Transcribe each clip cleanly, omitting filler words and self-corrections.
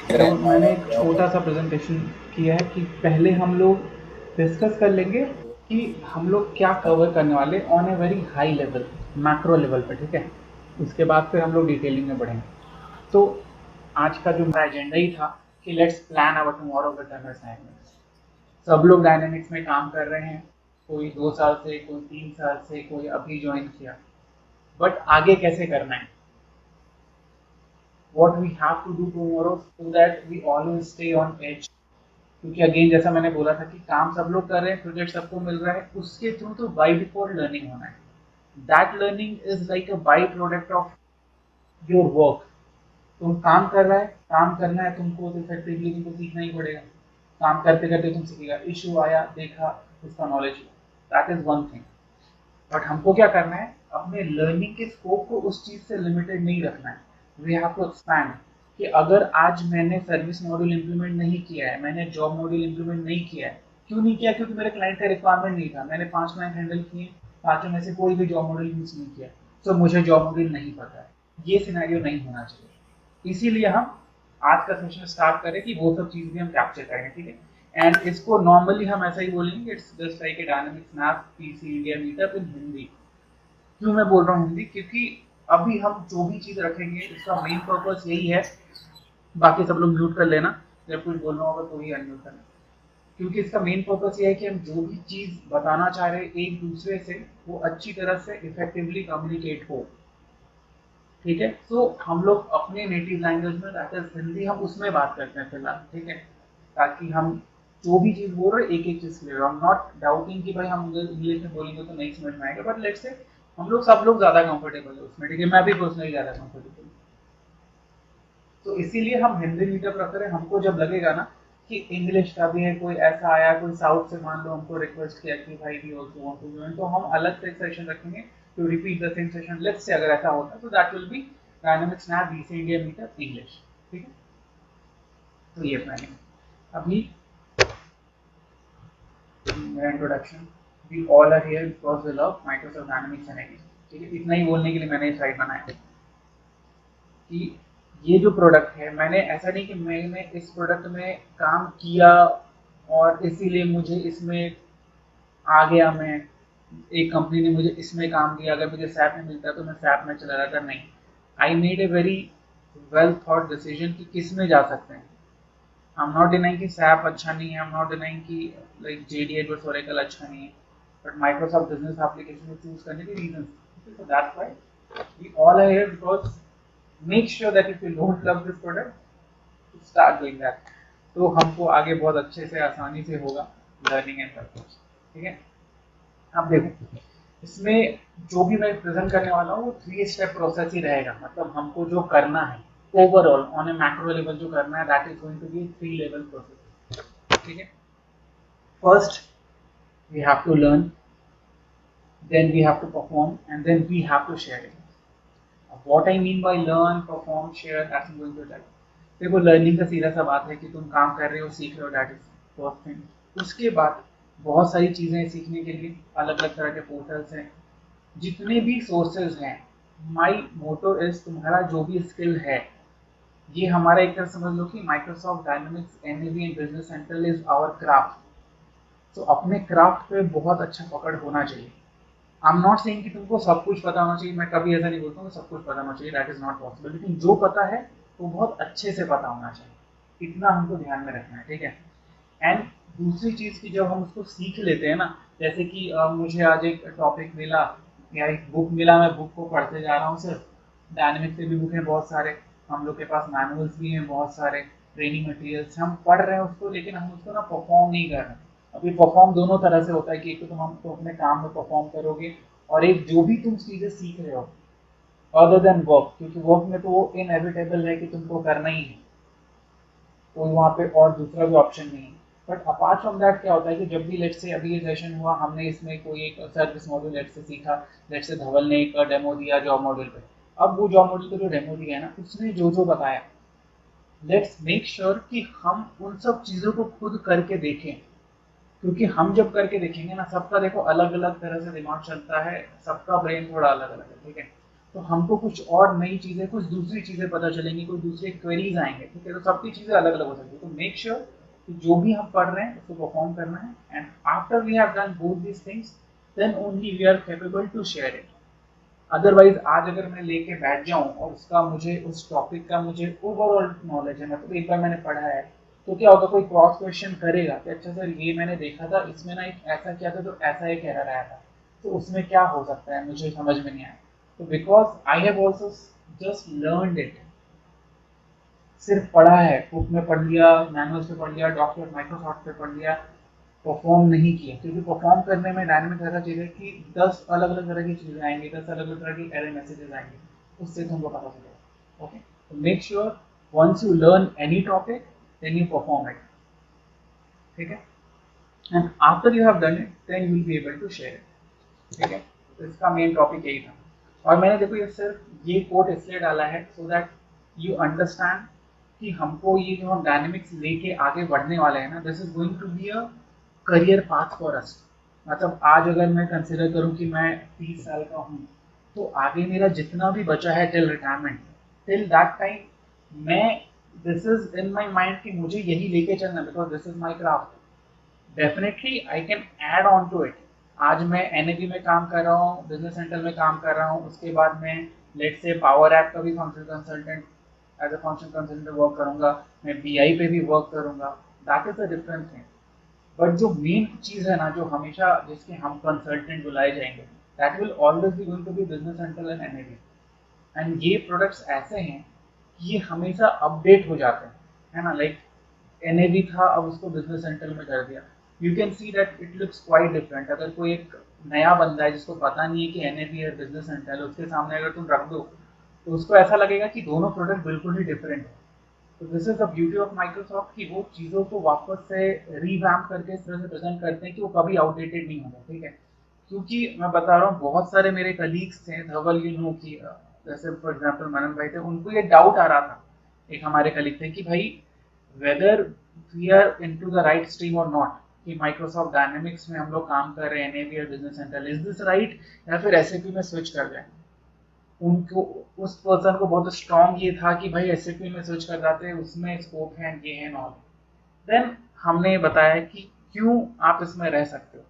तो मैंने एक छोटा सा प्रेजेंटेशन किया है कि पहले हम लोग डिस्कस कर लेंगे कि हम लोग क्या कवर करने वाले on a very high level, macro level पे, ठीक है। उसके बाद फिर हम लोग डिटेलिंग में बढ़ेंगे। तो आज का जो मेरा एजेंडा ही था कि let's plan our tomorrow with assignments. सब लोग डायनेमिक्स में काम कर रहे हैं, कोई 2 साल से, कोई 3 साल से, कोई अभी ज्वाइन किया, बट आगे कैसे करना है, what we have to do tomorrow so that we always stay on edge। क्योंकि अगेन जैसा मैंने बोला था कि काम सब लोग कर रहे हैं, प्रोजेक्ट सबको मिल रहा है, उसके थ्रू तो बाय डिफॉल्ट लर्निंग होना है। That learning is like a by product of your work. तुम काम कर रहा है, काम करना है तुमको, तो इफेक्टिवली तुमको सीखना ही पड़ेगा। काम करते करते तुम सीखेगा, इशू आया, देखा, उसका knowledge, that is one thing. But हमको क्या करना है, अपने लर्निंग के स्कोप को उस चीज से लिमिटेड नहीं रखना है। वी हैव टू एक्सपैंड कि अगर आज मैंने सर्विस मॉड्यूल इंप्लीमेंट नहीं किया है, मैंने जॉब मॉड्यूल इंप्लीमेंट नहीं किया है, क्यों नहीं किया? क्योंकि मेरे क्लाइंट का रिक्वायरमेंट नहीं था। मैंने 5 क्लाइंट हैंडल किए, 5 में से कोई भी जॉब मॉड्यूल यूज नहीं किया, तो मुझे जॉब मॉड्यूल नहीं पता है। ये सिनेरियो नहीं होना चाहिए। इसीलिए हम आज का सेशन स्टार्ट करें कि वो सब चीज भी हम कैप्चर करें, ठीक है। एंड इसको नॉर्मली हम ऐसा ही बोलेंगे, it's just like a dynamic snap PC India meetup in Hindi. क्यों मैं बोल रहा हूँ हिंदी? क्योंकि अभी हम जो भी चीज रखेंगे इसका मेन पर्पस यही है। बाकी सब लोग म्यूट कर लेना, जब कुछ बोलना होगा तो ही अनम्यूट करना। क्योंकि इसका मेन पर्पस ये है कि हम जो भी चीज बताना चाह रहे हैं एक दूसरे से, वो अच्छी तरह से इफेक्टिवली कम्युनिकेट हो, ठीक है। तो हम लोग अपने नेटिव लैंग्वेज में, दैट इज हिंदी, हम उसमें बात करते हैं फिलहाल, ठीक है। ताकि हम जो भी चीज बोल रहे हैं एक एक चीज clear. I am not doubting कि भाई हम इंग्लिश में बोलेंगे तो नहीं समझ में आएगा, बट लेट्स से हम लोग सब लोग ज्यादा कंफर्टेबल है उसमें, ठीक है। मैं भी पर्सनली ज्यादा कंफर्टेबल। तो इसीलिए हम हिंदी मीटअप रख रहे हैं। हमको जब लगेगा ना कि इंग्लिश का भी है, कोई ऐसा आया, कोई साउथ से मान लो हमको रिक्वेस्ट किया कि भाई we also want to join, तो हम अलग से एक सेशन रखेंगे to repeat the same session. Let's say अगर ऐसा होता है तो that will be dynamic snap BC India meetup English, ठीक है। तो ये प्लानिंग अभी मेरा introduction. We all are here because we love Microsoft dynamics and English, ठीक है। इतना ही बोलने के लिए मैंने ये स्लाइड बनाया कि ये जो प्रोडक्ट है, मैंने ऐसा नहीं कि मैंने इस प्रोडक्ट में काम किया और इसीलिए मुझे इसमें आ गया। मैं, एक कंपनी ने मुझे इसमें काम दिया, अगर मुझे सैप में मिलता तो मैं सैप में चला जाता, नहीं। I made a very well thought decision कि किस में जा सकते हैं। आई एम नॉट डिनाइंग कि सैप अच्छा नहीं है, आई एम नॉट डिनाइंग कि लाइक जेडी एडवर्ड्स ओरेकल अच्छा नहीं है, बट माइक्रोसॉफ्ट बिजनेस एप्लीकेशन को चूज करने के reason, so that's why we all are here, because make sure that if you don't love this product, start doing that. तो हमको आगे बहुत अच्छे से, आसानी से होगा लर्निंग एंड सब कुछ, ठीक है। अब देखो, इसमें जो भी मैं प्रेजेंट करने वाला हूँ वो 3 स्टेप प्रोसेस ही रहेगा। मतलब हमको जो करना है overall on a macro level जो करना है, that is going to be 3 level process, ठीक है। First we have to learn, then we have to perform, and then we have to share it. What I mean by learn, perform, share, that is going to tell. देखो, learning का सीधा सा बात है कि तुम काम कर रहे हो, सीख रहे हो, दैट इज फर्स्ट थिंग। उसके बाद बहुत सारी चीजें सीखने के लिए, अलग अलग तरह के पोर्टल्स हैं, जितने भी सोर्सेज हैं। माई मोटो इज, तुम्हारा जो भी स्किल है, ये हमारा एक तरह समझ लो कि Microsoft dynamics NAV and business central is our craft. तो अपने क्राफ्ट पे बहुत अच्छा पकड़ होना चाहिए। आई एम नॉट सेइंग कि तुमको सब कुछ पता होना चाहिए, मैं कभी ऐसा नहीं बोलता हूँ सब कुछ पता होना चाहिए, दैट इज नॉट पॉसिबल। लेकिन जो पता है वो बहुत अच्छे से पता होना चाहिए, इतना हमको ध्यान में रखना है, ठीक है। एंड दूसरी चीज की, जब हम उसको सीख लेते हैं ना, जैसे कि मुझे आज एक टॉपिक मिला या एक बुक मिला, मैं बुक को पढ़ते जा रहा हूँ सिर्फ। डायनेमिक से भी बुक हैं बहुत सारे, हम लोग के पास मैनुअल्स भी हैं बहुत सारे, ट्रेनिंग मटेरियल्स हम पढ़ रहे हैं उसको, लेकिन हम उसको ना परफॉर्म नहीं कर रहे हैं। अभी परफॉर्म दोनों तरह से होता है कि एक तो तुम हमको अपने काम में परफॉर्म करोगे, और एक जो भी तुम चीजें सीख रहे हो अदर देन वर्क, क्योंकि वर्क में तो वो इनएविटेबल है कि तुमको करना ही है, तो वहाँ पे और दूसरा भी ऑप्शन नहीं है। बट अपार्ट फ्रॉम दैट क्या होता है कि जब भी लेट्स से अभी ये सेशन हुआ, हमने इसमें कोई एक सर्विस मॉड्यूल लेट्स से सीखा, लेट्स से धवल ने एक डेमो दिया जॉब मॉड्यूल पे। अब वो जॉब मॉड्यूल को जो डेमो दिया है ना, उसने जो जो बताया, लेट्स मेक श्योर कि हम उन सब चीज़ों को खुद करके देखें। क्योंकि हम जब करके देखेंगे ना, सबका देखो अलग अलग तरह से दिमाग चलता है, सबका ब्रेन थोड़ा अलग अलग है, ठीक है। तो हमको कुछ और नई चीज़ें, कुछ दूसरी चीज़ें पता चलेंगी, कुछ दूसरे क्वेरीज आएंगे, ठीक है। तो सबकी चीज़ें अलग अलग हो सकती है। तो मेक श्योर कि जो भी हम पढ़ रहे हैं उसको परफॉर्म करना है, and after we have done both these things then only we are capable to share it. Otherwise आज अगर मैं लेके बैठ जाऊं और उसका मुझे उस टॉपिक का मुझे ओवरऑल नॉलेज है, मतलब एक बार मैंने पढ़ा है, तो क्या होगा, कोई क्रॉस क्वेश्चन करेगा कि अच्छा सर ये मैंने देखा था, इसमें ना एक ऐसा किया था तो ऐसा एक एरर आया था, तो उसमें क्या हो सकता है, मुझे समझ में नहीं आया। तो because I have also just learned it, सिर्फ पढ़ा है, बुक में पढ़ लिया, मैनुअल्स पे पढ़ लिया, डॉक्यूमेंट माइक्रोसॉफ्ट पे पढ़ लिया, परफॉर्म नहीं किया। क्योंकि परफॉर्म करने में डायनामिक ऐसा चीज़ है कि 10 अलग अलग तरह की चीज़ें आएंगी, 10 अलग अलग तरह की एरर मैसेजेस आएंगे, उससे तुमको पता चलेगा। ओके, तो make sure once you learn any topic then you perform it, ठीक है, and after you have done it then you will be able to share it, ठीक है। तो इसका मेन टॉपिक यही था। और मैंने देखो ये सिर्फ ये कोट इसलिए डाला है सो दैट यू अंडरस्टैंड कि हमको ये जो हम डायनेमिक्स लेके आगे बढ़ने वाले हैं ना, this is going to be a career path for us. मतलब आज अगर मैं कंसिडर करूं कि मैं 30 साल का हूं, तो आगे मेरा जितना भी बचा है till retirement, till that time मैं, this is in my mind कि मुझे यही लेके चलना, because this is my craft. Definitely I can add on to it. आज मैं एनएबी में काम कर रहा हूँ, बिजनेस सेंटर में काम कर रहा हूँ, उसके बाद मैं लेट से पावर ऐप का भी function consultant, as a function consultant work करूंगा, मैं बीआई पे भी वर्क करूंगा, that is a different thing. But जो मेन चीज़ है ना, जो हमेशा जिसके हम कंसल्टेंट बुलाए जाएंगे, that will always be going to be business centre and NAV. And ये प्रोडक्ट्स ऐसे हैं कि ये हमेशा अपडेट हो जाते हैं, है ना। लाइक एनएबी था, अब उसको बिजनेस सेंटर में कर दिया, you can see that it looks quite different. अगर कोई एक नया बंदा है जिसको पता नहीं है कि एनएबी है बिजनेस सेंटर है, उसके सामने अगर तुम रख दो तो उसको ऐसा लगेगा कि दोनों प्रोडक्ट बिल्कुल ही डिफरेंट है। तो this is the beauty of Microsoft कि वो चीज़ों को वापस से रिवैम्प करके इस तरह से प्रेजेंट करते हैं कि वो कभी आउटडेटेड नहीं होगा, ठीक है। क्योंकि मैं बता रहा हूँ, बहुत सारे मेरे कलीग्स थे, धवल यू नो की, जैसे फॉर एग्जांपल मनन भाई थे, उनको ये डाउट आ रहा था, एक हमारे कलीग थे कि भाई whether we are into the right stream और नॉट, कि माइक्रोसॉफ्ट डायनेमिक्स में हम लोग काम कर रहे हैं, एनएबी और business centre, is this right, या फिर एसएपी में स्विच कर जाए। उनको, उस पर्सन को बहुत स्ट्रांग ये था कि भाई एसएपी में स्विच कर जाते हैं, उसमें स्कोप है, ये है नॉल। देन हमने बताया कि क्यों आप इसमें रह सकते हो।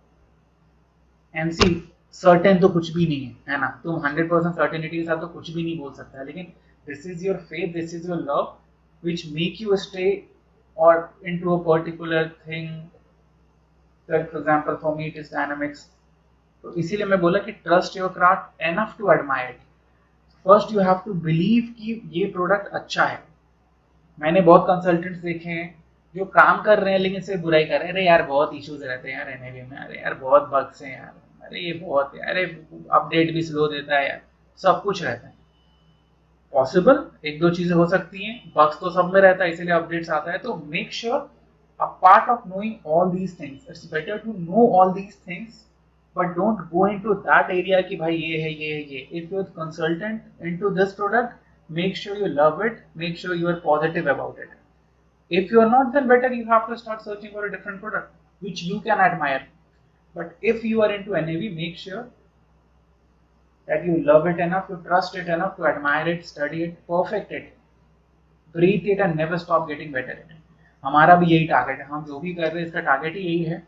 एमसी सर्टेन तो कुछ भी नहीं है ना, तुम 100% सर्टेनिटी के साथ तो कुछ भी नहीं बोल सकता है, लेकिन this is your faith, this is your love which make you stay और into a particular thing. For example for me it is Dynamics. तो इसीलिए मैं बोला कि trust your craft enough to admire it. First you have to believe कि ये product अच्छा है। मैंने बहुत कंसल्टेंट्स देखे हैं जो काम कर रहे हैं लेकिन सिर्फ बुराई कर रहे हैं, अरे यार बहुत इश्यूज रहते हैं यार एनएबी में, अरे यार बहुत बग्स हैं यार, अरे ये बहुत है, अरे अपडेट भी स्लो देता है यार, सब कुछ रहता है। पॉसिबल एक दो चीजें हो सकती हैं, बग्स तो सब में रहता है इसीलिए अपडेट्स आता है। तो make sure a part of knowing all these things, it's better to know all these things but don't go into that area कि भाई ये है ये है ये। If you consultant into this product, make sure you love it, make sure you are positive about it. If you are not, then better you have to start searching for a different product which you can admire. But if you are into NAV, make sure that you love it enough, you trust it enough to admire it, study it, perfect it, breathe it and never stop getting better at it. हमारा भी यही target है, हम जो भी कर रहे हैं इसका टारगेट ही यही है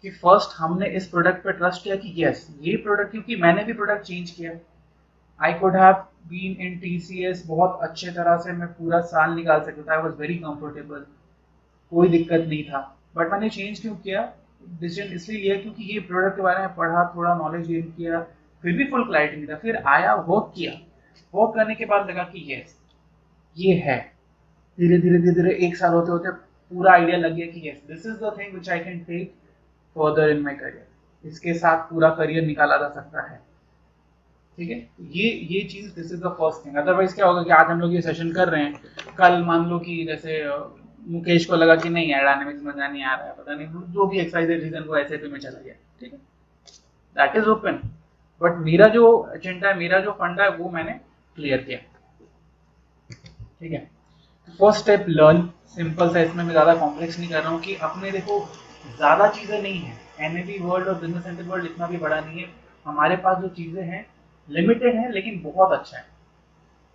कि फर्स्ट हमने इस प्रोडक्ट पे ट्रस्ट किया कि यस ये प्रोडक्ट, क्योंकि मैंने भी प्रोडक्ट चेंज किया। I could have been in TCS, बहुत अच्छे तरह से मैं पूरा साल निकाल सकता था, आई वॉज वेरी कंफर्टेबल, कोई दिक्कत नहीं था। बट मैंने चेंज क्यों किया, डिसीजन इसलिए लिया क्योंकि ये प्रोडक्ट के बारे में पढ़ा, थोड़ा नॉलेज गेन किया, फिर भी फुल क्लैरिटी नहीं था, फिर आया वर्क किया, वर्क करने के बाद लगा कि यस ये है। धीरे धीरे धीरे धीरे एक साल होते होते पूरा आइडिया लग गया कि yes this is the thing which I can take further in my career, इसके साथ पूरा करियर निकाला जा सकता है, ठीक है। ये चीज, this is the first thing. Otherwise क्या होगा कि आज हम लोग ये सेशन कर रहे हैं, कल मान लो कि जैसे मुकेश को लगा कि नहीं यार डायनामिक्स मजा नहीं आ रहा है, पता नहीं जो भी एक्सरसाइज रीजन को एसएपी में चला गया, ठीक है, दैट इज ओपन। बट मेरा जो एजेंडा है, मेरा जो फंडा है वो मैंने क्लियर किया, ठीक है। फर्स्ट स्टेप लर्न, सिंपल सा, इसमें मैं ज़्यादा कॉम्प्लेक्स नहीं कर रहा हूँ कि अपने देखो ज़्यादा चीज़ें नहीं हैं, एनएबी वर्ल्ड और बिजनेस सेंटर वर्ल्ड इतना भी बड़ा नहीं है। हमारे पास जो चीज़ें हैं लिमिटेड है लेकिन बहुत अच्छा है,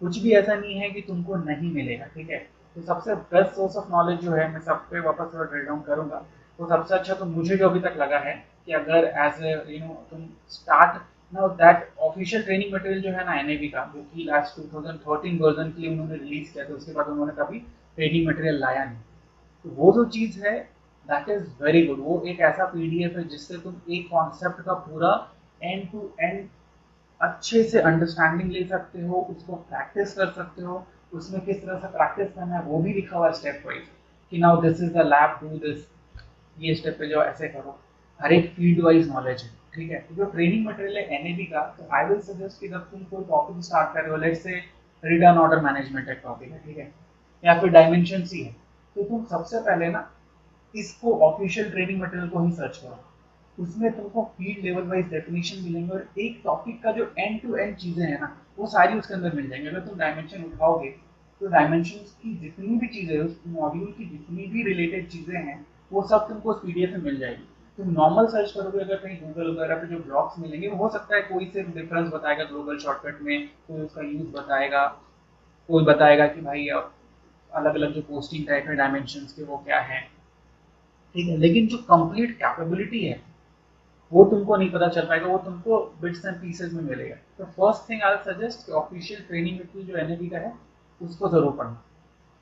कुछ भी ऐसा नहीं है कि तुमको नहीं मिलेगा, ठीक है। तो सबसे बेस्ट सोर्स ऑफ नॉलेज जो है, मैं सब पे वापस थोड़ा ड्रिल डाउन करूंगा, तो सबसे अच्छा तो मुझे जो अभी तक लगा है कि अगर एज ए तुम start now that official training material जो है ना एनएबी का, जो कि लास्ट 2013 वर्जन के लिए उन्होंने रिलीज किया था, उसके बाद उन्होंने कभी ट्रेनिंग मटेरियल लाया नहीं। तो वो जो चीज़ है दैट इज़ वेरी गुड। वो एक ऐसा पीडीएफ है जिससे तुम एक कॉन्सेप्ट का पूरा एंड टू एंड अच्छे से अंडरस्टैंडिंग ले सकते हो, उसको प्रैक्टिस कर सकते हो, उसमें किस तरह से प्रैक्टिस करना है वो भी लिखा हुआ है स्टेप वाइज, कि now this is the lab, do this, ये स्टेप पे जो ऐसे करो, हर एक फील्ड वाइज नॉलेज है, ठीक है। तो जो ट्रेनिंग मटेरियल है एनएबी का, तो आई विल सजेस्ट कि जब तुम कोई टॉपिक स्टार्ट कर रहे हो, let's say return order management एक टॉपिक है, ठीक है, या फिर डायमेंशन ही है, तो तुम सबसे पहले ना इसको ऑफिशियल ट्रेनिंग मटेरियल को ही सर्च करो, उसमें तुमको फील्ड लेवल वाइज डेफिनेशन मिलेंगे और एक टॉपिक का जो एंड टू एंड चीजें हैं ना वो सारी उसके अंदर मिल जाएंगे। अगर तुम डायमेंशन उठाओगे तो डायमेंशन की जितनी भी चीजें, उस मॉड्यूल की जितनी भी रिलेटेड चीजें हैं वो सब तुमको उस पीडीएफ में मिल जाएगी। तुम नॉर्मल सर्च करोगे अगर कहीं गूगल वगैरह पे, जो ब्लॉग्स मिलेंगे वो हो सकता है कोई से डिफरेंस बताएगा ग्लोबल शॉर्टकट में, कोई उसका यूज बताएगा, कोई बताएगा कि भाई अलग अलग जो पोस्टिंग टाइप है डायमेंशन के वो क्या है, ठीक है। लेकिन जो कंप्लीट कैपेबिलिटी है वो तुमको नहीं पता चल पाएगा, वो तुमको बिट्स एंड पीसेस में मिलेगा। तो फर्स्ट थिंग आई सजेस्ट कि ऑफिशियल ट्रेनिंग मटेरियल जो एनएबी का है उसको जरूर पढ़ना।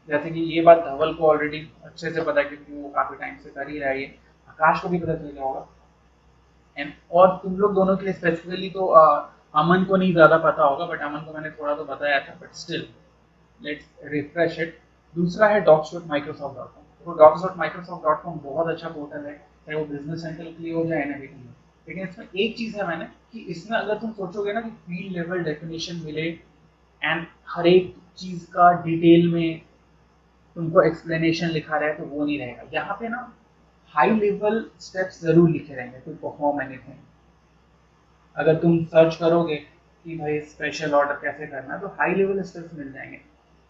जैसे कि ये बात धवल को ऑलरेडी अच्छे से पता है क्योंकि वो काफी टाइम से कर ही रहा है ये, आकाश को भी पता चल गया होगा। एंड और तुम लोग दोनों के लिए स्पेसिफिकली तो अमन को नहीं ज्यादा पता होगा, बट अमन को मैंने थोड़ा तो बताया था, but still let's refresh it. दूसरा है docs.microsoft.com। तो docs.microsoft.com बहुत अच्छा पोर्टल है, चाहे वो बिजनेस सेंटर के लिए हो या एनएबी के लिए। लेकिन इसमें एक चीज़ है मैंने कि इसमें अगर तुम सोचोगे ना कि फील्ड लेवल डेफिनेशन मिले एंड हर एक चीज़ का डिटेल में तुमको एक्सप्लेनेशन लिखा रहे तो वो नहीं रहेगा यहाँ पे ना। हाई लेवल स्टेप्स जरूर लिखे रहेंगे टू परफॉर्म एनीथिंग। अगर तुम सर्च करोगे कि भाई स्पेशल ऑर्डर कैसे करना है तो हाई लेवल स्टेप्स मिल जाएंगे।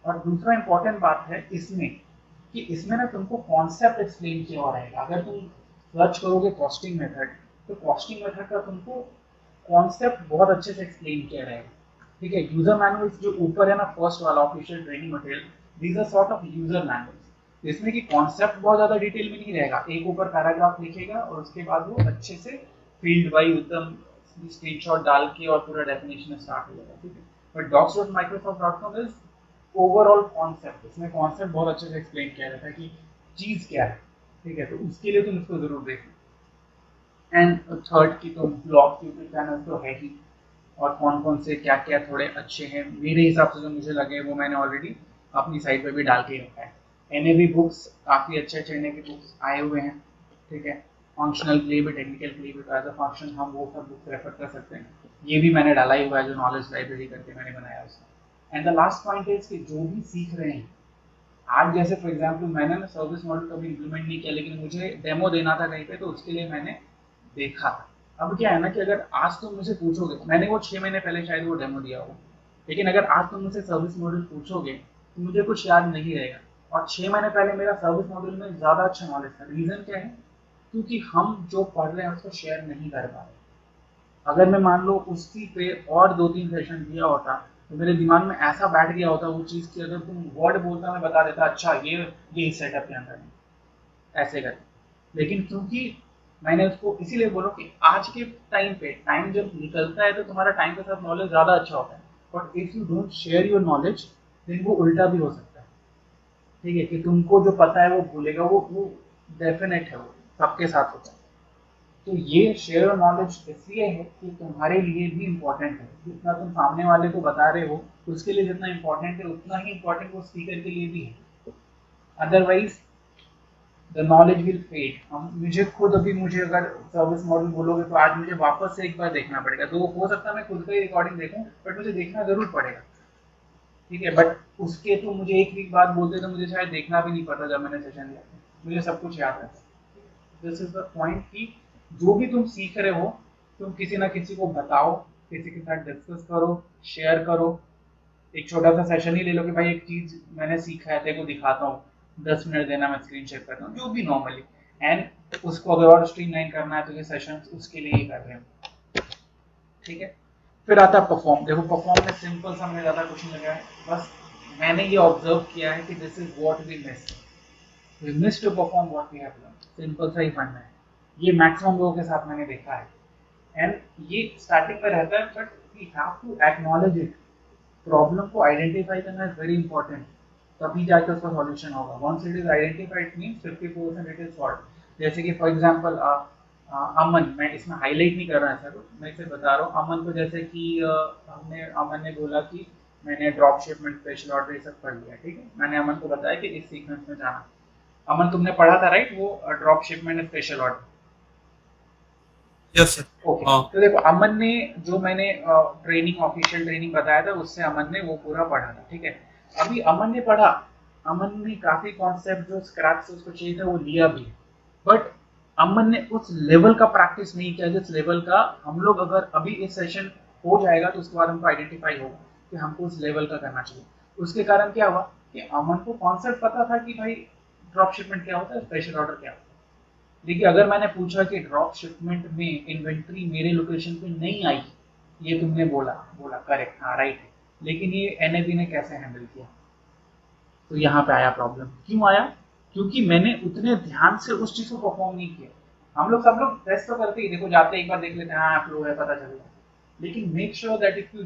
और दूसरा इंपॉर्टेंट बात है इसमें कि इसमें ना तुमको कॉन्सेप्ट एक्सप्लेन किया हुआ रहेगा। अगर तुम सर्च करोगे कॉस्टिंग मेथड, तो कॉस्टिंग मेथड का तुमको कॉन्सेप्ट बहुत अच्छे से एक्सप्लेन किया रहेगा, ठीक है। यूजर मैनुअल जो ऊपर है ना फर्स्ट वाला official training material, these are sort of user manual, इसमें कि कॉन्सेप्ट बहुत ज्यादा डिटेल में नहीं रहेगा, एक ऊपर पैराग्राफ लिखेगा और उसके बाद वो अच्छे से फील्ड वाइज एकदम स्क्रीनशॉट डाल के और पूरा डेफिनेशन स्टार्ट हो जाएगा, ठीक है। But docs.microsoft.com is overall concept, इसमें कॉन्सेप्ट बहुत अच्छे से एक्सप्लेन किया रहता है कि चीज क्या है, ठीक है। तो उसके लिए तुम इसको जरूर देखो। एंड थर्ड की तुम ब्लॉग यूट्यूब चैनल तो है ही, और कौन कौन से क्या क्या थोड़े अच्छे हैं मेरे हिसाब से जो मुझे लगे वो मैंने ऑलरेडी अपनी साइट पे भी डाल के रखा है। एनएबी बुक्स काफ़ी अच्छे अच्छे एनएबी बुक्स आए हुए हैं, ठीक है। फंक्शनल के लिए भी, टेक्निकल के लिए भी, एज अ फंक्शन हम वो सब बुक रेफर कर सकते हैं। ये भी मैंने डाला ही हुआ है जो नॉलेज लाइब्रेरी करके मैंने बनाया उसका। And the last point is कि जो भी सीख रहे हैं आज, जैसे फॉर एग्जाम्पल मैंने ना सर्विस मॉडल कभी इम्प्लीमेंट नहीं किया, लेकिन मुझे डेमो देना था कहीं पे, तो उसके लिए मैंने देखा था। अब क्या है ना कि अगर आज तुम मुझे पूछोगे, मैंने वो 6 महीने पहले शायद वो डेमो दिया होगा, लेकिन अगर आज तुम मुझसे सर्विस मॉडल पूछोगे तो मुझे कुछ याद नहीं रहेगा। और 6 महीने पहले मेरा सर्विस मॉडल में ज़्यादा अच्छा नॉलेज था। रीज़न क्या है? क्योंकि हम जो पढ़ रहे हैं उसको शेयर नहीं कर पा रहे। अगर मैं मान लो उसी पे और 2-3 सेशन दिया होता तो मेरे दिमाग में ऐसा बैठ गया होता वो चीज़ की, अगर तुम वर्ड बोलता मैं बता देता अच्छा ये इस सेटअप के अंदर है ऐसे कर। लेकिन क्योंकि मैंने उसको इसीलिए बोलो कि आज के टाइम पे, टाइम जब निकलता है तो तुम्हारा टाइम के साथ नॉलेज ज़्यादा अच्छा होता है, but if you don't share your knowledge then वो उल्टा भी हो सकता है, ठीक है। कि तुमको जो पता है वो भूलेगा, वो डेफिनेट है, वो सबके साथ होता है। तो ये शेयर नॉलेज इसलिए है कि तुम्हारे लिए भी इम्पोर्टेंट है। जितना तुम सामने वाले को बता रहे हो उसके लिए जितना इम्पोर्टेंट है उतना ही इम्पोर्टेंट वो स्पीकर के लिए भी है। Otherwise the knowledge will fade. हम मुझे खुद अभी मुझे अगर सर्विस मॉडल बोलोगे तो आज मुझे वापस से एक बार देखना पड़ेगा, तो हो सकता है मैं खुद का ही रिकॉर्डिंग देखूं, बट मुझे देखना जरूर पड़ेगा, ठीक है। बट उसके तो मुझे एक वीक बाद बोलते तो मुझे शायद देखना भी नहीं पड़ता, जब मैंने सेशन लिया था मुझे सब कुछ याद रहता। दिस इज द पॉइंट कि जो भी तुम सीख रहे हो तुम किसी ना किसी को बताओ, किसी के साथ डिस्कस करो, शेयर करो। एक छोटा सा सेशन ही ले लो कि भाई एक चीज मैंने सीखा है तेरे को दिखाता हूँ, 10 मिनट देना, मैं स्क्रीन शेयर करता हूँ, जो भी नॉर्मली। एंड उसको अगर और स्ट्रीमलाइन करना है तो ये सेशन उसके लिए ही कर रहे हैं, ठीक है। फिर आता है परफॉर्म। देखो परफॉर्म में सिंपल सा, मैंने ज़्यादा कुछ नहीं लगा है, बस मैंने ये ऑब्जर्व किया है कि this is what we miss, we miss to perform what we have learn. Simple सा ही फंडा है, ये मैक्सिमम लोगों के साथ मैंने देखा है। एंड ये स्टार्टिंग में रहता है, but we have to acknowledge it. Problem को आइडेंटिफाई करना इज वेरी इंपॉर्टेंट, तभी जाके उसका सॉल्यूशन होगा। Once it is identified means 50% it is solve. जैसे कि फॉर एग्जांपल अमन, मैं इसमें हाईलाइट नहीं कर रहा है सर, मैं इसे बता रहा हूँ अमन को। जैसे कि अमन ने बोला कि मैंने ड्रॉप शिपमेंट, स्पेशल ऑर्डर ये सब पढ़ लिया, ठीक है। मैंने अमन को बताया कि इस सीक्वेंस में जाना। अमन तुमने पढ़ा था राइट, वो drop shipment special order? Yes sir. Okay. हाँ। तो देखो अमन ने, जो मैंने ट्रेनिंग, ऑफिशियल ट्रेनिंग बताया था, उससे अमन ने वो पूरा पढ़ा था, ठीक है। अभी अमन ने पढ़ा, अमन ने काफी कॉन्सेप्ट जो स्क्रैच से उसको चाहिए था वो लिया भी, बट अमन ने उस लेवल का प्रैक्टिस नहीं किया जिस लेवल का हम लोग, अगर अभी इस सेशन हो जाएगा तो उसके बाद हमको आइडेंटिफाई होगा कि हमको उस लेवल का करना चाहिए। उसके कारण क्या हुआ कि अमन को कॉन्सेप्ट पता था कि भाई ड्रॉप शिपमेंट क्या होता है, स्पेशल ऑर्डर क्या होता है। देखिए अगर मैंने पूछा कि ड्रॉप शिपमेंट में इन्वेंट्री मेरे लोकेशन पे नहीं आई, ये तुमने बोला, बोला करेक्ट, हाँ राइट है, लेकिन ये एनएबी ने कैसे हैंडल किया? तो यहाँ पे आया प्रॉब्लम। क्यों आया? क्योंकि मैंने उतने ध्यान से उस चीज को परफॉर्म नहीं किया। हम लोग, सब लोग टेस्ट तो करते ही, देखो जाते एक बार देख लेते हैं, हाँ फ्लो है, पता चल जाए, लेकिन make sure that if you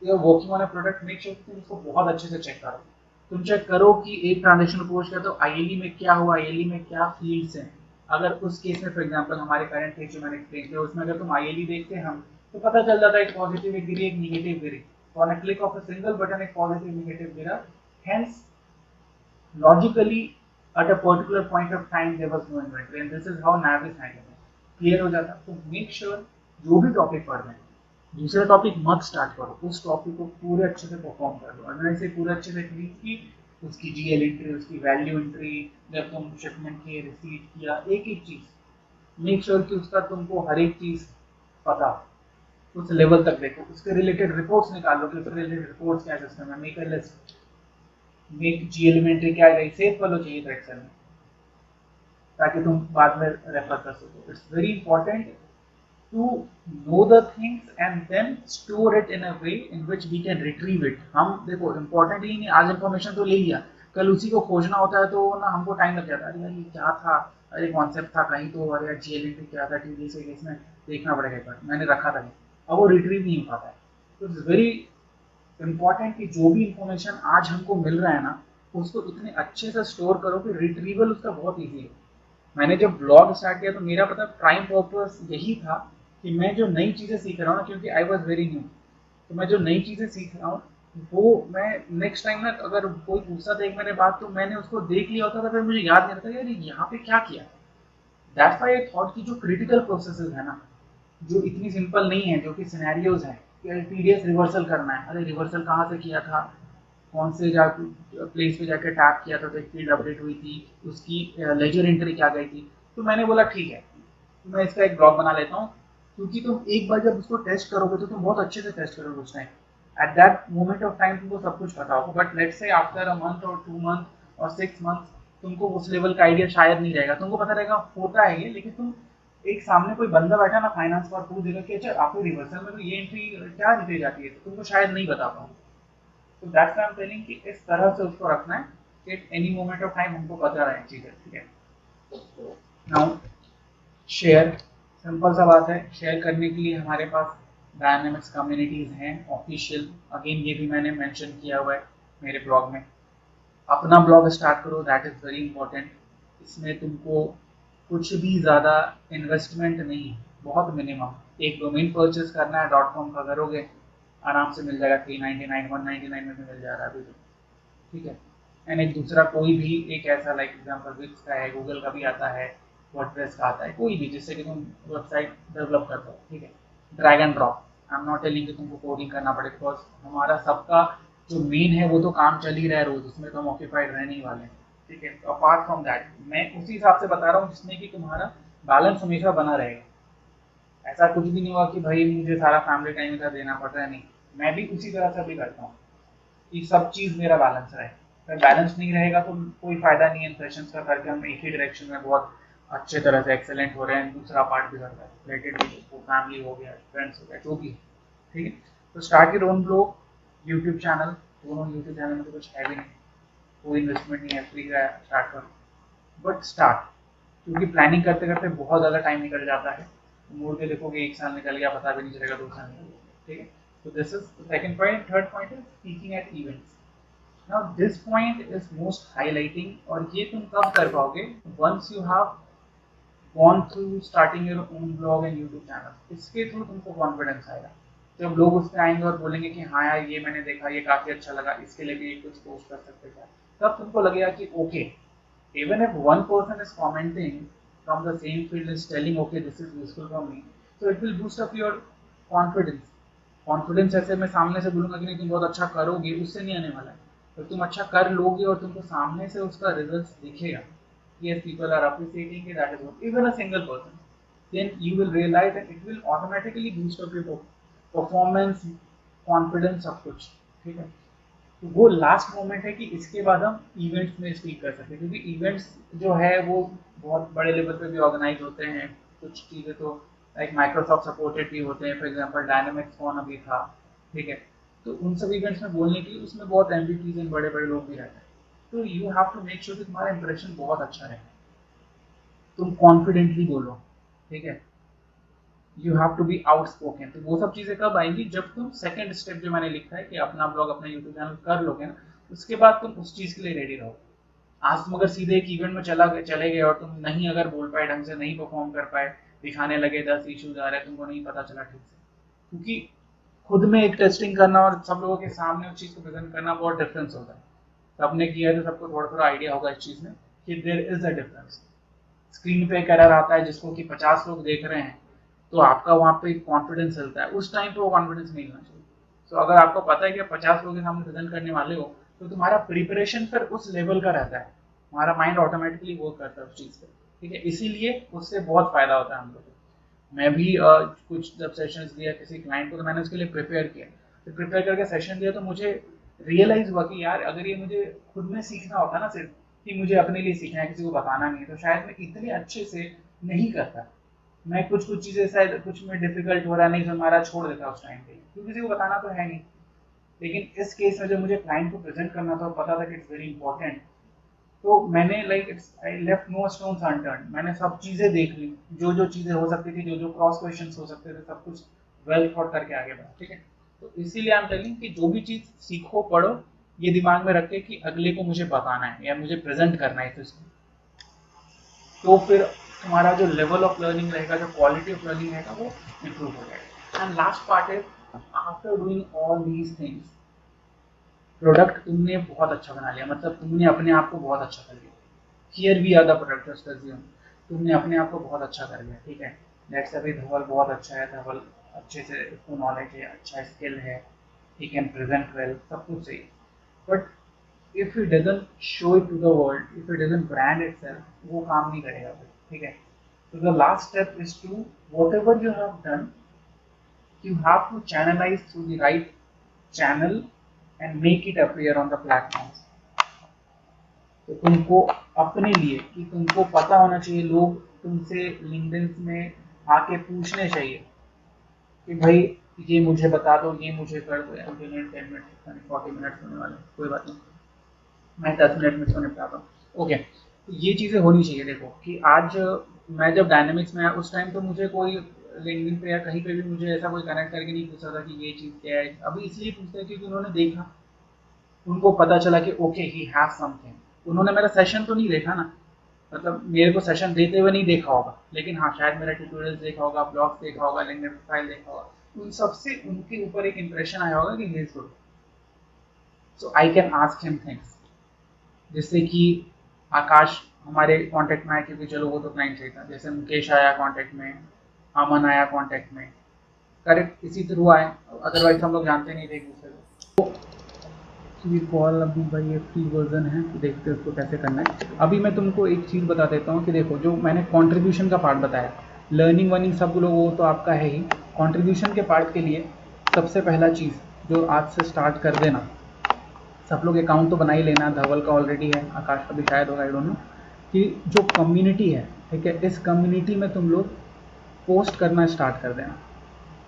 are working on a product, make sure तुम उसको बहुत अच्छे से चेक करो। तुम चेक करो कि एक ट्रांजेक्शन अप्रोच किया तो आईएलई में क्या हुआ, आईएलई में क्या फील्ड्स हैं। अगर उस केस में फॉर एग्जांपल हमारे करंट केस जो मैंने एक्सप्लेन किया, उसमें अगर तुम आईएलई देखते हम, तो पता चल जाता है एक पॉजिटिव एक गिरी, एक निगेटिव गिरी। तो on a click of a single button एक पॉजिटिव निगेटिव गिरा, hence logically at a particular point of time there was no inventory, and this is how nav is handling it. Clear हो जाता? तो make sure जो भी topic पढ़ रहे हैं, दूसरा टॉपिक मत स्टार्ट करो, उस टॉपिक को पूरे अच्छे से परफॉर्म कर लो। अगर ऐसे पूरे अच्छे से क्लिक की, उसकी जीएल एंट्री, उसकी वैल्यू एंट्री, जब तुम शिपमेंट की रिसीट किया, एक एक चीज मेक श्योर कि उसका तुमको हर एक चीज पता, उस लेवल तक देखो, उसके रिलेटेड रिपोर्ट्स निकालो कि उसके रिलेटेड रिपोर्ट्स क्या सिस्टम है, मेक अ लिस्ट, मेक जी एलिमेंट्री क्या है, सेव कर लो चाहिए था एक्सेल में, ताकि तुम बाद में रेफर कर सको। It's very important to know the things and then store it in a way in which we can retrieve it. हम देखो इंपॉर्टेंट ही नहीं, आज इन्फॉर्मेशन तो ले लिया, कल उसी को खोजना होता है तो ना हमको टाइम लग जाता है, अरे यार ये क्या था, अरे कॉन्सेप्ट था कहीं तो, अरे यार जीएलएनटी क्या था, टीडी से इसमें देखना पड़ेगा एक बार, मैंने रखा था, अब वो रिट्रीव नहीं हो पाता है। तो इट्स वेरी इम्पॉर्टेंट कि जो भी इंफॉर्मेशन आज हमको मिल रहा है ना, उसको इतने अच्छे से स्टोर करो कि रिट्रीवल उसका बहुत ईजी है। मैंने जब ब्लॉग स्टार्ट किया तो मेरा पता प्राइम पर्पस यही था कि मैं जो नई चीज़ें सीख रहा हूँ ना, क्योंकि आई वॉज वेरी न्यू, तो मैं जो नई चीज़ें सीख रहा हूँ वो मैं नेक्स्ट टाइम ना, अगर कोई पूछता था एक मेरे बात तो मैंने उसको देख लिया होता था, फिर मुझे याद नहीं रहता यार यहाँ पे क्या किया। दैट्स व्हाई आई थॉट कि जो क्रिटिकल प्रोसेसेस है ना, जो इतनी सिंपल नहीं है, जो कि सिनेरियोज हैं कि टीडीएस रिवर्सल करना है, अरे रिवर्सल कहाँ से किया था, कौन से जा प्लेस पे जाकर टैप किया था तो एक फील्ड अपडेट हुई थी, उसकी लेजर एंट्री क्या गई थी। तो मैंने बोला ठीक है, तो मैं इसका एक ब्लॉग बना लेता हूँ, क्योंकि तुम एक बार जब उसको टेस्ट करोगे तो तुम बहुत अच्छे से टेस्ट करोगे उस time, at that moment of time तुमको सब कुछ पता होगा, but let's say after a month और 2 मंथ और 6 मंथ तुमको उस लेवल का आइडिया शायद नहीं रहेगा, तुमको पता रहेगा होता है ये, लेकिन तुम एक सामने कोई बंदा बैठा ना फाइनेंस पर पूछ देगा कि अच्छा आपको रिवर्सल में तो ये एंट्री क्या दी जाती है, तो तुमको शायद नहीं बता पाऊँ। तो दैट्स आई एम टेलिंग कि इस तरह से उसको रखना है कि at any moment of time हमको पता रहे चीज़ें, ठीक है। नाउ शेयर, सिंपल सा बात है, शेयर करने के लिए हमारे पास डायनामिक्स कम्युनिटीज़ हैं ऑफिशियल, अगेन ये भी मैंने मेंशन किया हुआ है मेरे ब्लॉग में। अपना ब्लॉग स्टार्ट करो, दैट इज़ वेरी इंपॉर्टेंट। इसमें तुमको कुछ भी ज़्यादा इन्वेस्टमेंट नहीं है, बहुत मिनिमम, एक डोमेन परचेज करना है, .com का करोगे, आराम से मिल जाएगा, 399 199 में भी मिल जा रहा है अभी तो, ठीक है। एंड एक दूसरा कोई भी एक ऐसा, लाइक एग्जांपल विक्स का है, गूगल का भी आता है, वर्डप्रेस का आता है, कोई भी जिससे कि तुम वेबसाइट डेवलप कर पाओ, ठीक है। Drag and drop, I am not telling कि तुमको कोडिंग करना पड़े, बिकॉज हमारा सबका जो मेन है वो तो काम चल ही रहा है रोज, उसमें तो हम ऑक्यूपाइड रहने ही वाले हैं, ठीक है। तो अपार्ट फ्रॉम दैट मैं उसी हिसाब से बता रहा हूँ जिसमें कि तुम्हारा बैलेंस हमेशा बना रहेगा। ऐसा कुछ भी नहीं हुआ कि भाई मुझे सारा फैमिली टाइम इधर देना पड़ रहा है, नहीं, मैं भी उसी तरह से भी करता हूँ कि सब चीज़ मेरा बैलेंस रहे। अगर बैलेंस नहीं रहेगा तो कोई फायदा नहीं है इन सेशंस का करके हम एक ही डायरेक्शन में बहुत अच्छे तरह से एक्सेलेंट हो रहे हैं, दूसरा पार्ट भी कर रहा है रिलेटेड, फैमिली हो गया, फ्रेंड्स हो गया, जो भी है। ठीक है। तो start your own blog, YouTube channel, दोनों यूट्यूब चैनल में तो कुछ है भी नहीं, कोई इन्वेस्टमेंट नहीं है, फ्री का स्टार्ट करो, बट स्टार्ट, क्योंकि प्लानिंग करते करते बहुत ज़्यादा टाइम निकल जाता है, मुड़ के देखोगे 1 साल निकल गया, पता भी नहीं चलेगा 2 साल निकल गया, ठीक है। तो this is second point. Third point is speaking at events. Now this point is most highlighting, और ये तुम कब कर पाओगे, once you have gone through starting your own blog and YouTube channel, इसके थ्रू तुमको कॉन्फिडेंस आएगा। जब लोग उस पर आएंगे और बोलेंगे कि हाँ यार ये मैंने देखा, ये काफ़ी अच्छा लगा, इसके लिए भी कुछ पोस्ट कर सकते क्या, तब तुमको लगेगा कि okay, even if one person is commenting from the same field is telling okay this is useful for me, so it will boost up your confidence. Confidence ऐसे मैं सामने से बोलूंगा कि नहीं तुम बहुत अच्छा करोगे, उससे नहीं आने वाला है, तो तुम अच्छा कर लोगे और तुमको सामने से उसका रिजल्ट दिखेगा, yes people are appreciating it, that is what, even a single person, then you will realize that it will automatically boost up your performance, confidence, सब कुछ, ठीक है। तो वो लास्ट मोमेंट है कि इसके बाद हम इवेंट्स में स्पीक कर सकते हैं, क्योंकि इवेंट्स जो है वो बहुत बड़े लेवल पे भी ऑर्गेनाइज होते हैं, कुछ चीज़ें तो लाइक माइक्रोसॉफ्ट सपोर्टेड भी होते हैं, फॉर एग्जांपल डायनामिक्स कॉन अभी था, ठीक है। तो उन सब इवेंट्स में बोलने के लिए उसमें बहुत एमवीपीज एंड बड़े बड़े लोग भी रहते हैं, तो you have to make sure कि तुम्हारा इंप्रेशन बहुत अच्छा रहे, तुम कॉन्फिडेंटली बोलो, ठीक है। You have to be outspoken. तो वो सब चीज़ें कब आएंगी, जब तुम सेकंड स्टेप जो मैंने लिखा है कि अपना ब्लॉग, अपना यूट्यूब चैनल कर लोगे ना, उसके बाद तुम उस चीज़ के लिए रेडी रहो। आज तुम अगर सीधे एक इवेंट में चले गए और तुम नहीं अगर बोल पाए ढंग से, नहीं परफॉर्म कर पाए, दिखाने लगे 10 इश्यूज आ रहे हैं, तुमको नहीं पता चला ठीक से, क्योंकि खुद में एक टेस्टिंग करना और सब लोगों के सामने उस चीज़ को प्रेजेंट करना बहुत डिफरेंस होता है। सबने किया है तो सबको थोड़ा थोड़ा आइडिया होगा इस चीज़ में कि there is a difference. Screen पे एक एरर आता है जिसको कि 50 लोग देख रहे हैं, तो आपका वहाँ पे कॉन्फिडेंस चलता है, उस टाइम पे वो कॉन्फिडेंस नहीं होना चाहिए। तो अगर आपको पता है कि आप 50 लोगों के सामने प्रेजेंट करने वाले हो, तो तुम्हारा प्रिपरेशन फिर उस लेवल का रहता है, हमारा माइंड ऑटोमेटिकली वर्क करता है उस चीज़ पे, ठीक है। इसीलिए उससे बहुत फायदा होता है हम लोग को। मैं भी कुछ जब सेशंस दिया किसी क्लाइंट को, तो मैंने उसके लिए प्रिपेयर किया, तो प्रिपेयर करके सेशन दिया, तो मुझे रियलाइज हुआ कि यार अगर ये मुझे खुद में सीखना होता ना, सिर्फ कि मुझे अपने लिए सीखना है, किसी को बताना नहीं है, तो शायद मैं इतने अच्छे से नहीं करता। मैं कुछ कुछ चीज़ें शायद कुछ में डिफिकल्ट हो रहा नहीं समझ आ रहा, छोड़ देता उस टाइम पे, क्योंकि किसी को बताना तो है नहीं। लेकिन इस केस में जब मुझे क्लाइंट को प्रेजेंट करना था, पता था कि इट्स वेरी इंपॉर्टेंट, तो मैंने like it's I left no stones unturned, मैंने सब चीज़ें देख ली, जो जो चीज़ें हो सकती थी, जो जो क्रॉस क्वेश्चंस हो सकते थे, सब कुछ वेल थॉट करके आगे बढ़ा, ठीक है। तो इसीलिए आई एम टेलिंग कि जो भी चीज़ सीखो पढ़ो, ये दिमाग में रखे कि अगले को मुझे बताना है या मुझे प्रेजेंट करना है, तो फिर तुम्हारा जो लेवल ऑफ लर्निंग रहेगा, जो क्वालिटी ऑफ लर्निंग रहेगा, वो इम्प्रूव हो जाएगा। And last part is after doing all these things, product तुमने बहुत अच्छा बना लिया, मतलब तुमने अपने आप को बहुत अच्छा कर लिया, here we are the product just assume, तुमने अपने आप को बहुत अच्छा कर लिया, ठीक है। लेट्स अभी धवल बहुत अच्छा है, धवल अच्छे से उसको नॉलेज है, अच्छा स्किल है, ही कैन प्रेजेंट वेल, सब कुछ सही, but if it doesn't show it to the world, if it doesn't brand itself, वो काम नहीं करेगा फिर, ठीक है। So the last step is to whatever you have done, you have to channelize through the right channel and make it appear on the platforms. तो तुमको अपने लिए कि तुमको पता होना चाहिए, लोग तुमसे लिंक्डइन में आके पूछने चाहिए कि भाई ये मुझे बता दो, ये मुझे कर दो, या 10 मिनट 40 मिनट होने वाले, कोई बात नहीं, मैं 10 मिनट में इसको निपटाता हूँ, ओके। तो ये चीज़ें होनी चाहिए। देखो कि आज मैं जब डायनेमिक्स में आया, उस टाइम तो मुझे कोई लिंक्डइन पे या कहीं पे भी मुझे ऐसा कोई कनेक्ट करके नहीं पूछा था कि ये चीज़ क्या है। अभी इसलिए पूछते हैं क्योंकि उन्होंने देखा, उनको पता चला कि ओके ही हैज समथिंग। उन्होंने मेरा सेशन तो नहीं देखा ना, मतलब मेरे को सेशन देते हुए नहीं देखा होगा, लेकिन हाँ शायद मेरा ट्यूटोरियल्स देखा होगा, ब्लॉग्स देखा होगा, लिंक्डइन प्रोफाइल देखा होगा, उन सबसे उनके ऊपर एक इंप्रेशन आया होगा कि he is good, so I can ask him things. जिससे कि आकाश हमारे कांटेक्ट में आया, क्योंकि चलो वो तो क्लाइंट सही था, जैसे मुकेश आया कांटेक्ट में, अमन आया कांटेक्ट में, करेक्ट इसी थ्रू आए, अदरवाइज हम लोग जानते नहीं थे एक दूसरे को। तो ये कॉल अभी भाई ये फ्री वर्जन है, तो देखते हैं उसको कैसे करना है। अभी मैं तुमको एक चीज़ बता देता हूँ कि देखो जो मैंने कॉन्ट्रीब्यूशन का पार्ट बताया, लर्निंग वर्निंग सब लोग वो तो आपका है ही, कॉन्ट्रीब्यूशन के पार्ट के लिए सबसे पहला चीज़ जो आज से स्टार्ट कर देना, सब लोग अकाउंट तो बना ही लेना, धवल का ऑलरेडी है, आकाश का भी शायद होगा, आई डोंट नो, कि जो कम्युनिटी है, ठीक है, इस कम्युनिटी में तुम लोग पोस्ट करना स्टार्ट कर देना।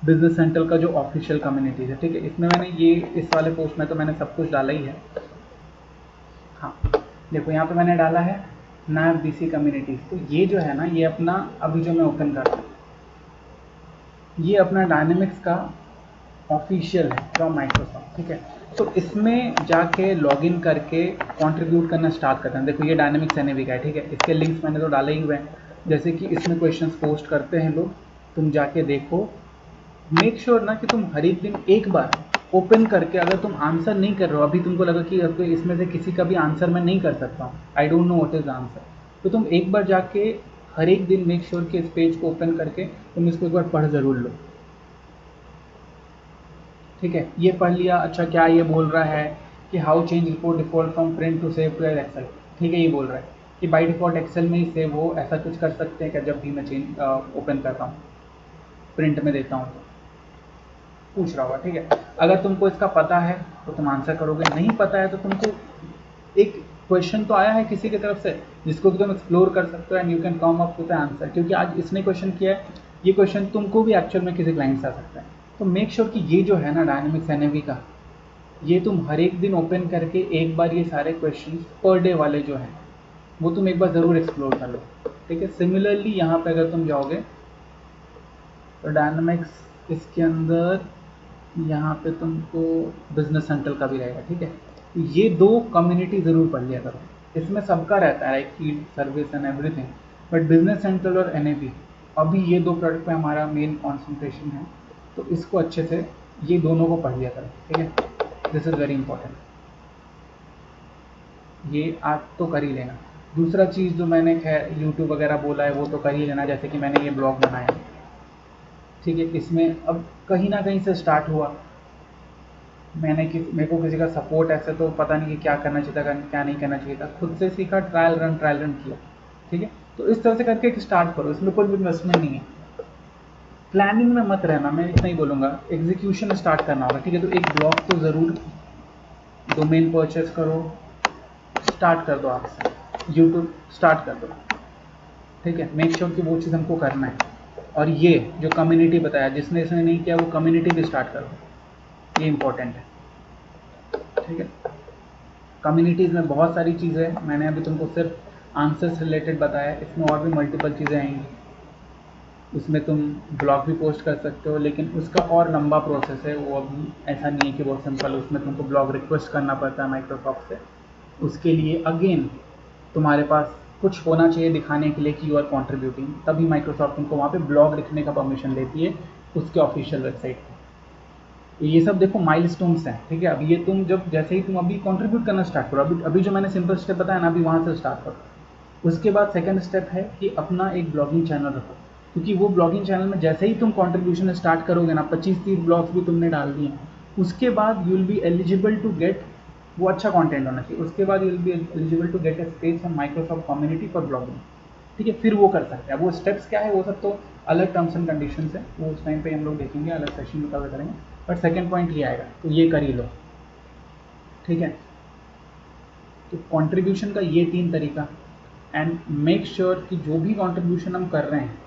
बिजनेस सेंट्रल का जो ऑफिशियल कम्युनिटीज है, ठीक है, इसमें मैंने ये इस वाले पोस्ट में तो मैंने सब कुछ डाला ही है। हाँ देखो यहाँ पे मैंने डाला है नैब बीसी कम्युनिटीज। तो ये जो है ना, ये अपना अभी जो मैं ओपन कर रहा हूँ, ये अपना डायनेमिक्स का ऑफिशियल है फ्रॉम माइक्रोसॉफ्ट, ठीक है। तो इसमें जाके लॉगिन करके कंट्रीब्यूट करना स्टार्ट करते हैं। देखो ये डायनेमिक्स एनएवी का है, ठीक है, इसके लिंक्स मैंने तो डाले ही हुए हैं। जैसे कि इसमें क्वेश्चंस पोस्ट करते हैं लोग, तुम जाके देखो। मेक श्योर ना कि तुम हर एक दिन एक बार ओपन करके, अगर तुम आंसर नहीं कर रहे हो, अभी तुमको लगा कि अब इसमें से किसी का भी आंसर मैं नहीं कर सकता हूँ, I don't know what is answer, तो तुम एक बार जाके हर एक दिन मेक श्योर कि इस पेज को ओपन करके तुम इसको एक बार पढ़ ज़रूर लो, ठीक है। ये पढ़ लिया, अच्छा क्या ये बोल रहा है कि how change report default from print to save to Excel, ठीक है, ये बोल रहा है कि बाई डिफॉल्ट एक्सेल में ही सेव हो, ऐसा कुछ कर सकते हैं क्या जब भी मैं चेंज ओपन करता हूँ, प्रिंट में देता हूँ तो पूछ रहा होगा, ठीक है। अगर तुमको इसका पता है तो तुम आंसर करोगे, नहीं पता है तो तुमको एक क्वेश्चन तो आया है किसी की तरफ से जिसको कि तुम एक्सप्लोर कर सकते हो and you can come up with answer, क्योंकि आज इसने क्वेश्चन किया है, ये क्वेश्चन तुमको भी एक्चुअल में किसी क्लाइंट से आ सकता है। तो मेक श्योर कि ये जो है ना डायनेमिक्स एनएवी का, ये तुम हर एक दिन ओपन करके एक बार ये सारे क्वेश्चन पर डे वाले जो हैं वो तुम एक बार ज़रूर एक्सप्लोर कर लो, ठीक है। सिमिलरली यहाँ पे अगर तुम जाओगे तो डायनामिक्स इसके अंदर यहाँ पे तुमको बिजनेस सेंट्रल का भी रहेगा, ठीक है। तो ये दो कम्युनिटी ज़रूर पढ़ लिया करो, इसमें सबका रहता है like field service and everything, but business central और एनएबी अभी ये दो प्रोडक्ट पे हमारा मेन कॉन्सेंट्रेशन है, तो इसको अच्छे से ये दोनों को पढ़ लिया करो, ठीक है। दिस इज़ वेरी इंपॉर्टेंट, ये आप तो कर ही लेना। दूसरा चीज़ जो मैंने खैर यूट्यूब वगैरह बोला है वो तो कर ही लेना, जैसे कि मैंने ये ब्लॉग बनाया, ठीक है। इसमें अब कहीं ना कहीं से स्टार्ट हुआ, मेरे को किसी का सपोर्ट ऐसे तो पता नहीं कि क्या करना चाहिए था क्या नहीं करना चाहिए था, खुद से सीखा, ट्रायल रन किया, ठीक है। तो इस तरह से करके एक स्टार्ट करो, इसमें कोई भी इन्वेस्टमेंट नहीं है, प्लानिंग में मत रहना, मैं इतना ही बोलूँगा, एग्जीक्यूशन स्टार्ट करना होगा, ठीक है। तो एक ब्लॉग तो ज़रूर डोमेन परचेज करो, स्टार्ट कर दो, आपसे यूट्यूब स्टार्ट कर दो, ठीक है। मेक श्योर कि वो चीज़ हमको करना है। और ये जो कम्युनिटी बताया, जिसने इसने नहीं किया वो कम्युनिटी भी स्टार्ट करो, ये इंपॉर्टेंट है, ठीक है। कम्युनिटीज़ में बहुत सारी चीज़ें हैं, मैंने अभी तुमको सिर्फ आंसर्स रिलेटेड बताया, इसमें और भी मल्टीपल चीज़ें आएंगी, उसमें तुम ब्लॉग भी पोस्ट कर सकते हो, लेकिन उसका और लंबा प्रोसेस है, वो अभी ऐसा नहीं है कि बहुत सिंपल, उसमें तुमको ब्लॉग रिक्वेस्ट करना पड़ता है माइक्रोसॉफ्ट से, उसके लिए अगेन तुम्हारे पास कुछ होना चाहिए दिखाने के लिए कि यू आर कॉन्ट्रीब्यूटिंग, तभी माइक्रोसॉफ्ट तुमको वहाँ पे ब्लॉग लिखने का परमिशन देती है उसके ऑफिशियल वेबसाइट पर। तो ये सब देखो माइलस्टोन्स हैं, ठीक है। अब ये तुम जब जैसे ही तुम अभी कंट्रीब्यूट करना स्टार्ट करो, अभी जो मैंने सिंपल स्टेप बताया ना, अभी वहाँ से स्टार्ट करो। उसके बाद सेकंड स्टेप है कि अपना एक ब्लॉगिंग चैनल रखो, क्योंकि वो ब्लॉगिंग चैनल में जैसे ही तुम कंट्रीब्यूशन स्टार्ट करोगे ना, 25-30 ब्लॉग्स भी तुमने डाल दिए, उसके बाद you will be eligible to get, वो अच्छा कंटेंट होना चाहिए, उसके बाद you will be eligible to get a space from Microsoft community for blogging, ठीक है। फिर वो कर सकते हैं, वो स्टेप्स क्या है वो सब तो अलग टर्म्स एंड कंडीशन है, वो उस टाइम पे हम लोग देखेंगे, अलग सेशन में कवर करेंगे, बट सेकेंड पॉइंट ये आएगा, तो ये कर ही लो, ठीक है। तो कंट्रीब्यूशन का ये 3 तरीका, एंड मेक श्योर कि जो भी कंट्रीब्यूशन हम कर रहे हैं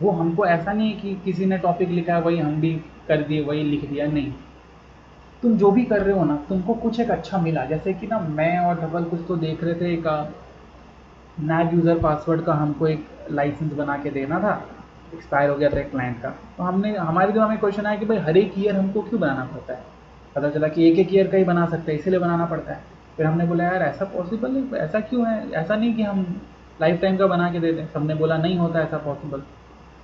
वो हमको ऐसा नहीं है कि किसी ने टॉपिक लिखा है वही हम भी कर दिए, वही लिख दिया, नहीं। तुम जो भी कर रहे हो ना, तुमको कुछ एक अच्छा मिला, जैसे कि ना मैं और धवल कुछ तो देख रहे थे, एक नैब यूज़र पासवर्ड का हमको एक लाइसेंस बना के देना था, एक्सपायर हो गया था एक क्लाइंट का, तो हमने हमारे दिमाग में क्वेश्चन आया कि भाई हर एक ईयर हमको क्यों बनाना पड़ता है, पता चला कि एक ईयर का ही बना सकते हैं, इसीलिए बनाना पड़ता है। फिर हमने बोला यार ऐसा पॉसिबल है, ऐसा क्यों है, ऐसा नहीं कि हम लाइफ टाइम का बना के दे दें, सबने बोला नहीं होता ऐसा पॉसिबल,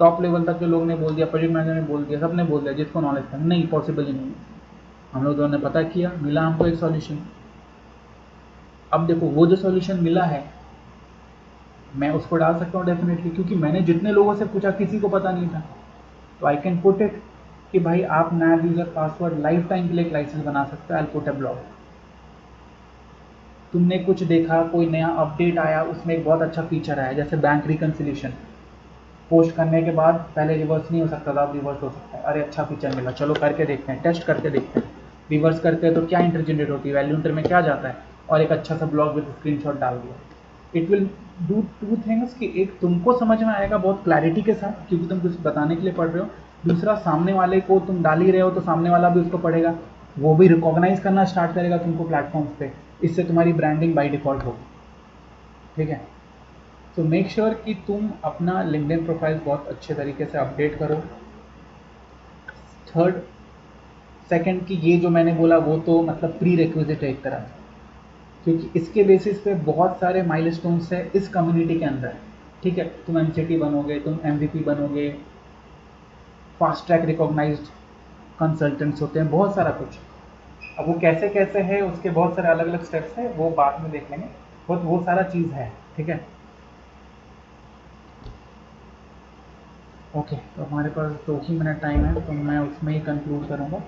टॉप लेवल तक के लोग ने बोल दिया, प्रोजेक्ट मैनेजर ने बोल दिया, सब ने बोल दिया जिसको नॉलेज था, नहीं पॉसिबल ही नहीं है। हम लोग दोनों ने पता किया, मिला हमको एक सॉल्यूशन। अब देखो वो जो सॉल्यूशन मिला है मैं उसको डाल सकता हूँ डेफिनेटली, क्योंकि मैंने जितने लोगों से पूछा किसी को पता नहीं था, तो आई कैन पुट इट कि भाई आप नैब यूज़र पासवर्ड लाइफ टाइम के लिए एक लाइसेंस बना सकते हो, आई पुट अ ब्लॉग। तुमने कुछ देखा, कोई नया अपडेट आया, उसमें एक बहुत अच्छा फीचर आया, जैसे बैंक रिकन्सिलेशन, पोस्ट करने के बाद पहले रिवर्स नहीं हो सकता था, अब रिवर्स हो सकता है, अरे अच्छा फीचर मिला, चलो करके देखते हैं, टेस्ट करके देखते हैं, रिवर्स करते हैं तो क्या इंटर जनरेट होती है, वैल्यू इंटर में क्या जाता है, और एक अच्छा सा ब्लॉग विद स्क्रीनशॉट डाल दिया। It will do two things कि एक तुमको समझ में आएगा बहुत क्लैरिटी के साथ, क्योंकि तुम कुछ बताने के लिए पढ़ रहे हो, दूसरा सामने वाले को तुम डाल ही रहे हो तो सामने वाला भी उसको पढ़ेगा, वो भी रिकॉग्नाइज करना स्टार्ट करेगा तुमको प्लेटफॉर्म्स पे, इससे तुम्हारी ब्रांडिंग बाय डिफॉल्ट होगी। ठीक है, तो मेक श्योर कि तुम अपना लिंक्डइन प्रोफाइल बहुत अच्छे तरीके से अपडेट करो। थर्ड, सेकंड कि ये जो मैंने बोला वो तो मतलब प्री रिक्विजिट है एक तरह से, क्योंकि इसके बेसिस पे बहुत सारे माइलस्टोन्स है इस कम्युनिटी के अंदर। ठीक है, तुम एमसीटी बनोगे, तुम एमवीपी बनोगे, फास्ट ट्रैक रिकॉग्नाइज्ड कंसल्टेंट्स होते हैं, बहुत सारा कुछ। अब वो कैसे कैसे है, उसके बहुत सारे अलग अलग स्टेप्स हैं, वो बाद में देख लेंगे, बहुत वो सारा चीज़ है। ठीक है, ओके, तो हमारे पास 2 ही मिनट टाइम है, तो मैं उसमें ही कंक्लूड करूँगा।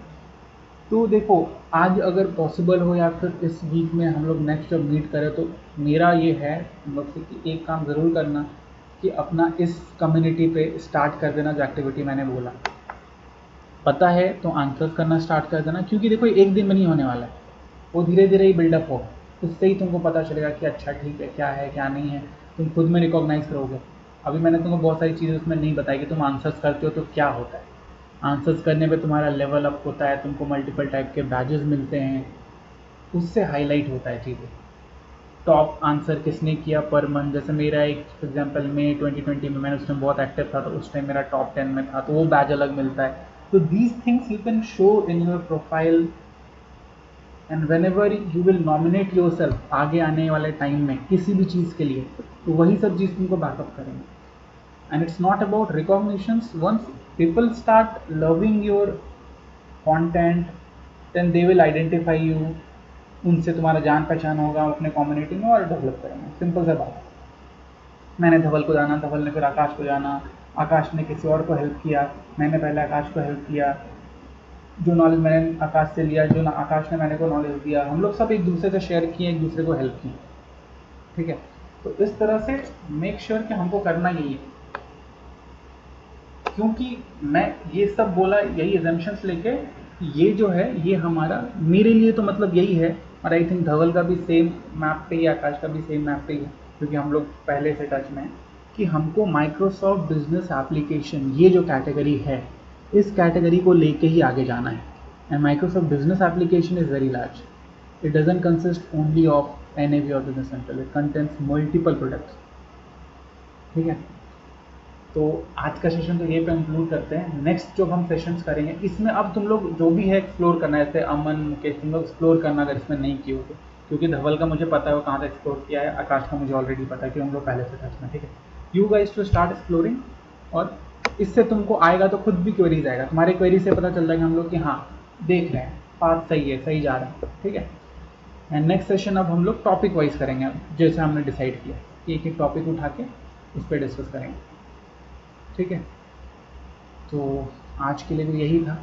तो देखो, आज अगर पॉसिबल हो या फिर इस वीक में हम लोग नेक्स्ट जब मीट करें, तो मेरा ये है हम लोग से कि एक काम ज़रूर करना कि अपना इस कम्युनिटी पे स्टार्ट कर देना जो एक्टिविटी मैंने बोला। पता है तो आंसर्स करना स्टार्ट कर देना, क्योंकि देखो एक दिन में नहीं होने वाला है, वो धीरे धीरे ही बिल्डअप होगा, उससे ही तुमको पता चलेगा कि अच्छा ठीक है क्या नहीं है, तुम खुद में रिकॉग्नाइज करोगे। अभी मैंने तुमको बहुत सारी चीज़ें उसमें नहीं बताई कि तुम आंसर्स करते हो तो क्या होता है। आंसर्स करने पे तुम्हारा लेवल अप होता है, तुमको मल्टीपल टाइप के बैजेस मिलते हैं, उससे हाईलाइट होता है चीज़ें। टॉप आंसर किसने किया पर मंथ, जैसे मेरा एक एग्जांपल मई 2020 में मैंने उस टाइम बहुत एक्टिव था, तो उस टाइम मेरा टॉप 10 में था, तो वो बैज अलग मिलता है। तो these things you can show in your profile, and when ever you will nominate your self आगे आने वाले टाइम में किसी भी चीज़ के लिए, तो वही सब चीज़ तुमको बैकअप करेंगे। And it's not about recognitions, once people start loving your content then they will identify you, उनसे तुम्हारा जान पहचान होगा अपने कम्युनिटी में और डेवलप करेंगे। सिंपल सा बात है। मैंने धवल को जाना, धवल ने फिर आकाश को जाना, आकाश ने किसी और को हेल्प किया, मैंने पहले आकाश को हेल्प किया, जो नॉलेज मैंने आकाश से लिया, जो आकाश ने मैंने को नॉलेज दिया, हम लोग सब एक दूसरे से शेयर किए, एक दूसरे को हेल्प किए। ठीक है, तो इस तरह से मेक श्योर कि हमको करना यही है। क्योंकि मैं ये सब बोला यही एजम्पशंस लेके, ये जो है ये हमारा, मेरे लिए तो मतलब यही है, और आई थिंक धवल का भी सेम मैप पे ही, आकाश का भी सेम मैप पे ही है, क्योंकि हम लोग पहले से टच में हैं कि हमको माइक्रोसॉफ्ट बिजनेस एप्लीकेशन ये जो कैटेगरी है, इस कैटेगरी को लेके ही आगे जाना है। And Microsoft business application is very large, it doesn't consist only of NAV और business central, it contains multiple products. ठीक है, तो आज का सेशन तो ये पे इंक्लूड करते हैं। नेक्स्ट जो हम सेशंस करेंगे इसमें अब तुम लोग जो भी है एक्सप्लोर करना है, जैसे अमन मुकेश तुम लोग एक्सप्लोर करना अगर इसमें नहीं किए हो तो, क्योंकि धवल का मुझे पता है वो कहाँ तक एक्सप्लोर किया है, आकाश का मुझे ऑलरेडी पता है कि हम लोग पहले से टच में। ठीक है, you guys to start exploring, और इससे तुमको आएगा तो खुद भी क्वेरीज आएगा, तुम्हारे क्वेरी से पता चल जाएगा हम लोग कि हाँ देख रहे हैं पाथ सही है, सही जा रहा है। ठीक है, एंड नेक्स्ट सेशन अब हम लोग टॉपिक वाइज करेंगे, जैसे हमने डिसाइड किया कि एक एक टॉपिक उठा के उस पर डिस्कस करेंगे। ठीक है, तो आज के लिए भी यही था।